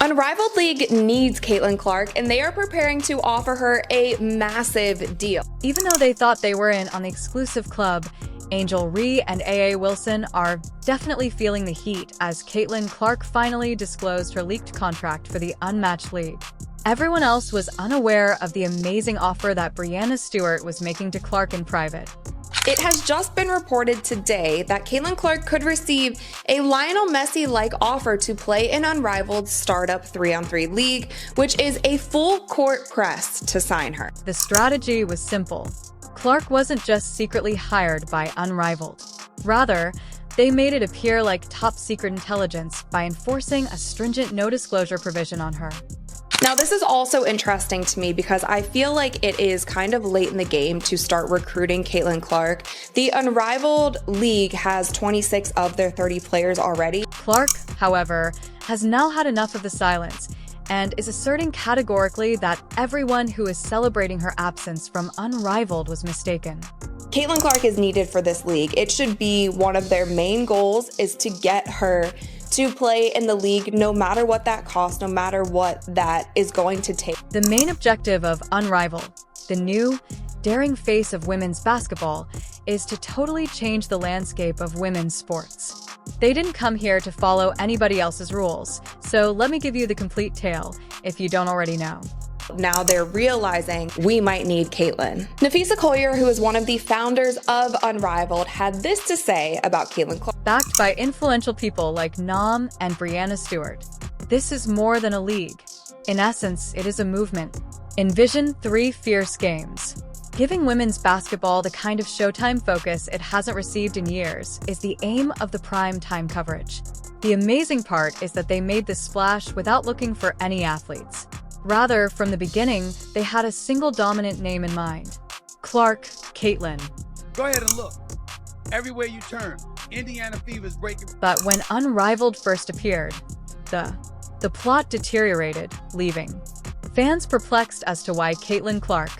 Unrivaled League needs Caitlin Clark, and they are preparing to offer her a massive deal. Even though they thought they were in on the exclusive club, Angel Ree and A.A. Wilson are definitely feeling the heat as Caitlin Clark finally disclosed her leaked contract for the Unmatched League. Everyone else was unaware of the amazing offer that Breanna Stewart was making to Clark in private. It has just been reported today that Caitlin Clark could receive a Lionel Messi-like offer to play in Unrivaled startup 3-on-3 league, which is a full-court press to sign her. The strategy was simple. Clark wasn't just secretly hired by Unrivaled. Rather, they made it appear like top-secret intelligence by enforcing a stringent no-disclosure provision on her. Now, this is also interesting to me because I feel like it is kind of late in the game to start recruiting Caitlin Clark. The Unrivaled League has 26 of their 30 players already. Clark, however, has now had enough of the silence and is asserting categorically that everyone who is celebrating her absence from Unrivaled was mistaken. Caitlin Clark is needed for this league. It should be one of their main goals is to get her to play in the league no matter what that costs, no matter what that is going to take. The main objective of Unrivaled, the new, daring face of women's basketball, is to totally change the landscape of women's sports. They didn't come here to follow anybody else's rules, so let me give you the complete tale, if you don't already know. Now they're realizing we might need Caitlin. Nafisa Collier, who is one of the founders of Unrivaled, had this to say about Caitlin Clark. Backed by influential people like Nam and Breanna Stewart, this is more than a league. In essence, it is a movement. Envision 3 fierce games. Giving women's basketball the kind of Showtime focus it hasn't received in years is the aim of the prime time coverage. The amazing part is that they made this splash without looking for any athletes. Rather, from the beginning, they had a single dominant name in mind. Clark Caitlin. Go ahead and look. Everywhere you turn, Indiana Fever's breaking. But when Unrivaled first appeared, the plot deteriorated, leaving fans perplexed as to why Caitlin Clark,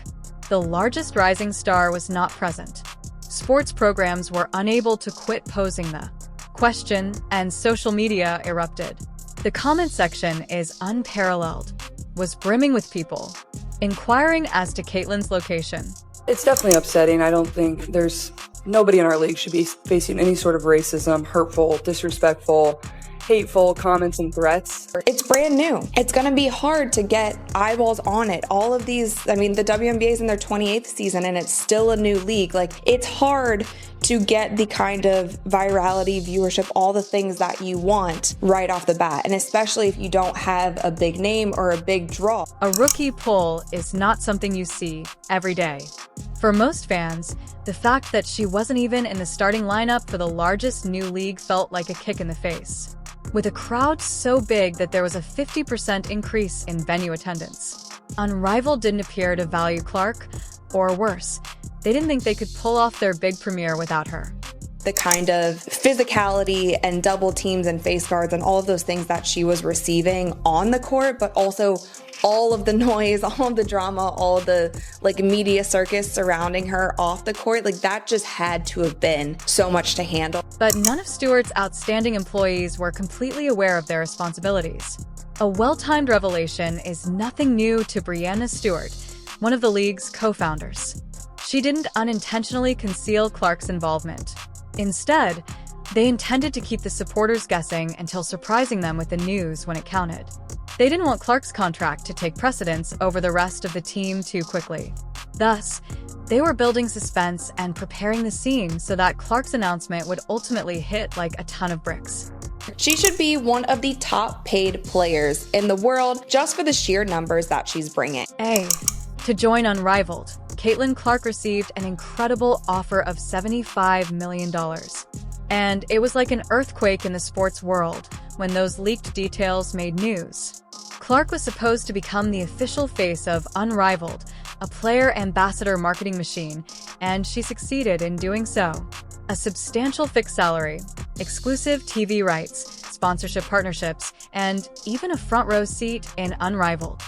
the largest rising star, was not present. Sports programs were unable to quit posing the question, and social media erupted. The comment section is unparalleled. Was brimming with people inquiring as to Caitlin's location. It's definitely upsetting. I don't think nobody in our league should be facing any sort of racism, hurtful, disrespectful, hateful comments and threats. It's brand new. It's going to be hard to get eyeballs on it. All of these, the WNBA is in their 28th season and it's still a new league. Like, it's hard to get the kind of virality, viewership, all the things that you want right off the bat. And especially if you don't have a big name or a big draw. A rookie pull is not something you see every day. For most fans, the fact that she wasn't even in the starting lineup for the largest new league felt like a kick in the face. With a crowd so big that there was a 50% increase in venue attendance. Unrivaled didn't appear to value Clark, or worse, they didn't think they could pull off their big premiere without her. The kind of physicality and double teams and face guards and all of those things that she was receiving on the court, but also all of the noise, all of the drama, all of the media circus surrounding her off the court, that just had to have been so much to handle. But none of Stewart's outstanding employees were completely aware of their responsibilities. A well-timed revelation is nothing new to Breanna Stewart, one of the league's co-founders. She didn't unintentionally conceal Clark's involvement. Instead, they intended to keep the supporters guessing until surprising them with the news when it counted. They didn't want Clark's contract to take precedence over the rest of the team too quickly. Thus, they were building suspense and preparing the scene so that Clark's announcement would ultimately hit like a ton of bricks. She should be one of the top paid players in the world just for the sheer numbers that she's bringing. To join Unrivaled, Caitlin Clark received an incredible offer of $75 million. And it was like an earthquake in the sports world when those leaked details made news. Clark was supposed to become the official face of Unrivaled, a player ambassador marketing machine, and she succeeded in doing so. A substantial fixed salary, exclusive TV rights, sponsorship partnerships, and even a front row seat in Unrivaled.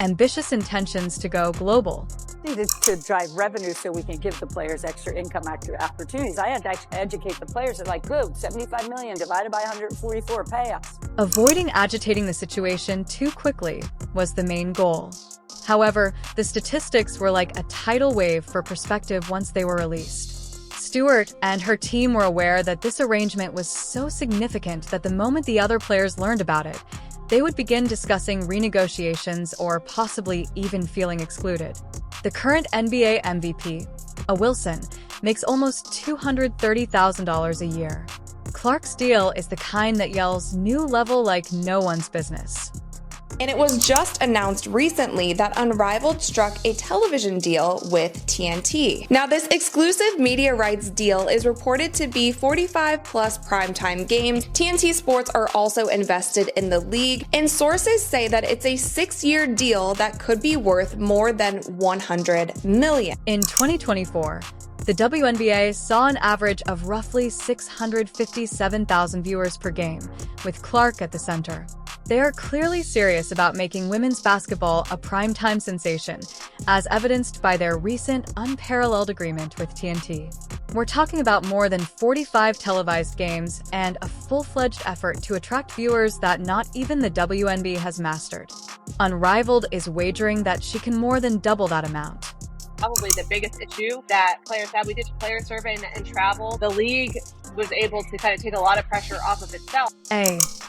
Ambitious intentions to go global. to drive revenue so we can give the players extra income opportunities. I had to educate the players. They're like, good, 75 million divided by 144, pay us. Avoiding agitating the situation too quickly was the main goal. However, the statistics were like a tidal wave for perspective once they were released. Stewart and her team were aware that this arrangement was so significant that the moment the other players learned about it, they would begin discussing renegotiations or possibly even feeling excluded. The current NBA MVP, a Wilson, makes almost $230,000 a year. Clark's deal is the kind that yells new level like no one's business. And it was just announced recently that Unrivaled struck a television deal with TNT. Now, this exclusive media rights deal is reported to be 45 plus primetime games. TNT Sports are also invested in the league, and sources say that it's a 6-year deal that could be worth more than $100 million. In 2024, the WNBA saw an average of roughly 657,000 viewers per game, with Clark at the center. They are clearly serious about making women's basketball a primetime sensation, as evidenced by their recent unparalleled agreement with TNT. We're talking about more than 45 televised games and a full-fledged effort to attract viewers that not even the WNBA has mastered. Unrivaled is wagering that she can more than double that amount. Probably the biggest issue that players had. We did a player survey and travel. The league was able to kind of take a lot of pressure off of itself.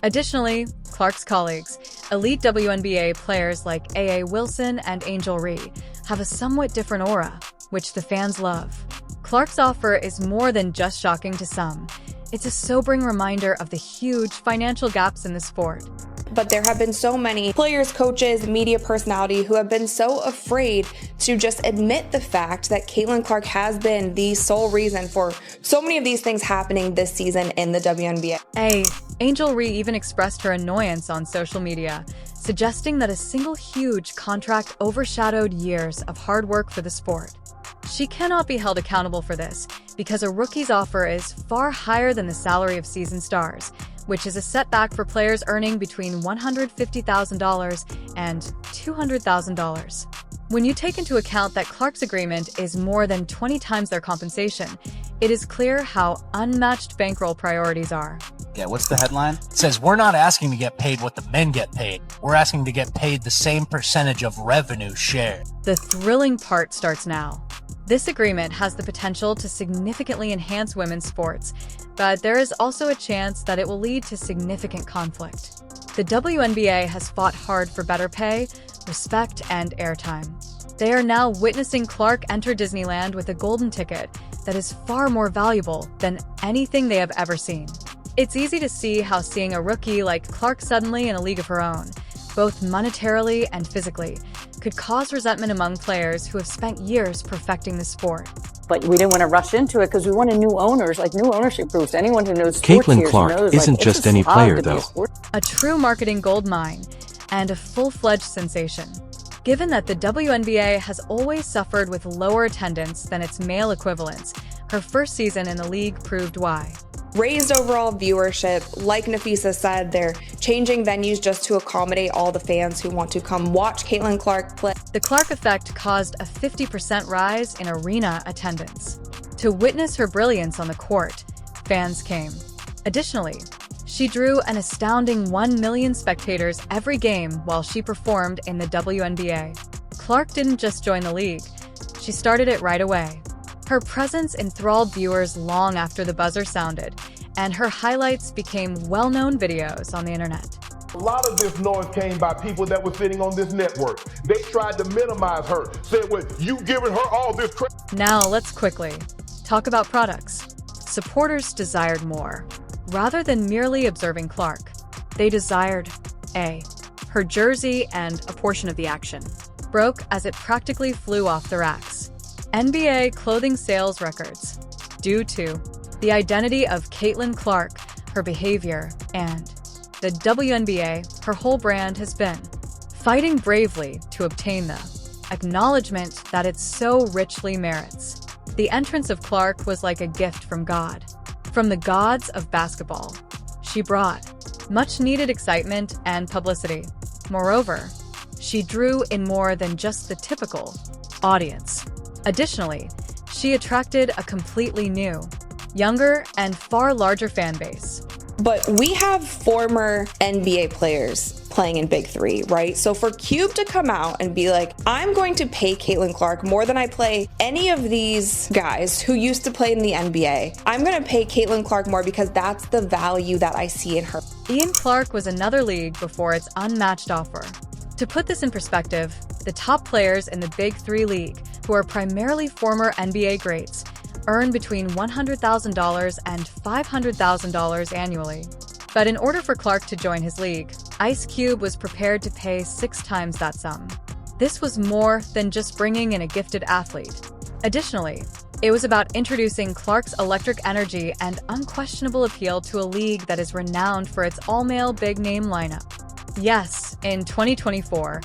Additionally, Clark's colleagues, elite WNBA players like A.A. Wilson and Angel Reese, have a somewhat different aura, which the fans love. Clark's offer is more than just shocking to some. It's a sobering reminder of the huge financial gaps in the sport. But there have been so many players, coaches, media personality who have been so afraid to just admit the fact that Caitlin Clark has been the sole reason for so many of these things happening this season in the WNBA. Angel Reese even expressed her annoyance on social media, suggesting that a single huge contract overshadowed years of hard work for the sport. She cannot be held accountable for this because a rookie's offer is far higher than the salary of seasoned stars, which is a setback for players earning between $150,000 and $200,000. When you take into account that Clark's agreement is more than 20 times their compensation, it is clear how unmatched bankroll priorities are. Yeah, what's the headline? It says, we're not asking to get paid what the men get paid. We're asking to get paid the same percentage of revenue shared. The thrilling part starts now. This agreement has the potential to significantly enhance women's sports, but there is also a chance that it will lead to significant conflict. The WNBA has fought hard for better pay, respect, and airtime. They are now witnessing Clark enter Disneyland with a golden ticket that is far more valuable than anything they have ever seen. It's easy to see how seeing a rookie like Clark suddenly in a league of her own, both monetarily and physically, could cause resentment among players who have spent years perfecting the sport. But we didn't want to rush into it because we wanted new owners, like new ownership groups. Anyone who knows sports Caitlin here Clark knows, isn't like, just any player, though. A true marketing goldmine and a full-fledged sensation. Given that the WNBA has always suffered with lower attendance than its male equivalents, her first season in the league proved why. Raised overall viewership, like Nafisa said, they're changing venues just to accommodate all the fans who want to come watch Caitlin Clark play. The Clark effect caused a 50% rise in arena attendance. To witness her brilliance on the court, fans came. Additionally, she drew an astounding 1 million spectators every game while she performed in the WNBA. Clark didn't just join the league, she started it right away. Her presence enthralled viewers long after the buzzer sounded, and her highlights became well-known videos on the internet. A lot of this noise came by people that were sitting on this network. They tried to minimize her, said, well, you giving her all this credit. Now let's quickly talk about products. Supporters desired more. Rather than merely observing Clark, they desired her jersey and a portion of the action. Broke as it practically flew off the racks. NBA clothing sales records, due to the identity of Caitlin Clark, her behavior, and the WNBA, her whole brand has been fighting bravely to obtain the acknowledgement that it so richly merits. The entrance of Clark was like a gift from God, from the gods of basketball. She brought much-needed excitement and publicity. Moreover, she drew in more than just the typical audience. Additionally, she attracted a completely new, younger, and far larger fan base. But we have former NBA players playing in Big Three, right? So for Cube to come out and be like, I'm going to pay Caitlin Clark more than I play any of these guys who used to play in the NBA. I'm going to pay Caitlin Clark more because that's the value that I see in her. Ian Clark was another league before its unmatched offer. To put this in perspective, the top players in the Big Three league, who are primarily former NBA greats, earn between $100,000 and $500,000 annually. But in order for Clark to join his league, Ice Cube was prepared to pay 6 times that sum. This was more than just bringing in a gifted athlete. Additionally, it was about introducing Clark's electric energy and unquestionable appeal to a league that is renowned for its all-male big-name lineup. Yes, in 2024,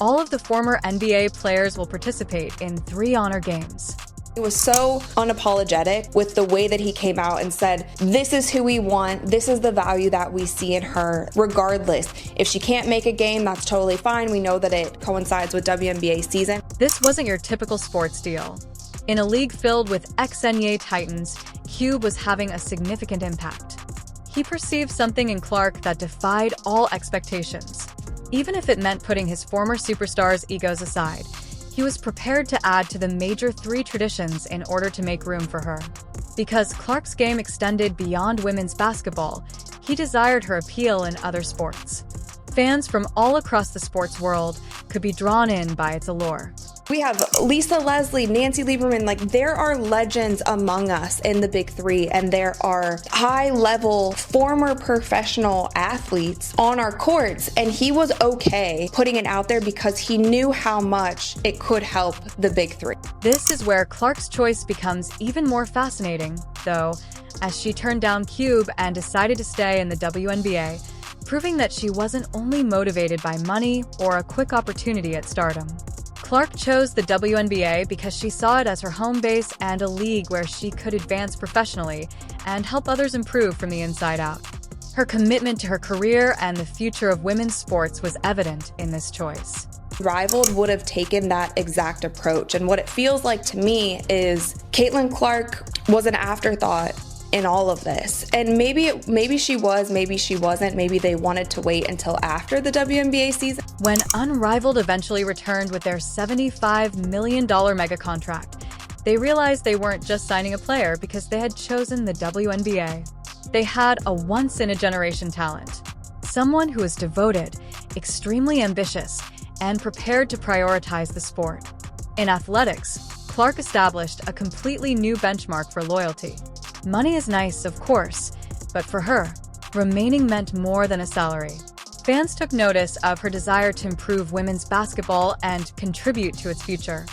all of the former NBA players will participate in 3 honor games. He was so unapologetic with the way that he came out and said, this is who we want, this is the value that we see in her, regardless. If she can't make a game, that's totally fine. We know that it coincides with WNBA season. This wasn't your typical sports deal. In a league filled with ex-NBA titans, Cube was having a significant impact. He perceived something in Clark that defied all expectations. Even if it meant putting his former superstars' egos aside, he was prepared to add to the major 3 traditions in order to make room for her. Because Clark's game extended beyond women's basketball, he desired her appeal in other sports. Fans from all across the sports world could be drawn in by its allure. We have Lisa Leslie, Nancy Lieberman, like there are legends among us in the Big Three, and there are high-level former professional athletes on our courts, and he was okay putting it out there because he knew how much it could help the Big Three. This is where Clark's choice becomes even more fascinating, though, as she turned down Cube and decided to stay in the WNBA, proving that she wasn't only motivated by money or a quick opportunity at stardom. Clark chose the WNBA because she saw it as her home base and a league where she could advance professionally and help others improve from the inside out. Her commitment to her career and the future of women's sports was evident in this choice. Rivaled would have taken that exact approach, and what it feels like to me is Caitlin Clark was an afterthought in all of this. And maybe she was, maybe she wasn't, maybe they wanted to wait until after the WNBA season. When Unrivaled eventually returned with their $75 million mega contract, they realized they weren't just signing a player because they had chosen the WNBA. They had a once-in-a-generation talent, someone who was devoted, extremely ambitious, and prepared to prioritize the sport. In athletics, Clark established a completely new benchmark for loyalty. Money is nice, of course, but for her, remaining meant more than a salary. Fans took notice of her desire to improve women's basketball and contribute to its future.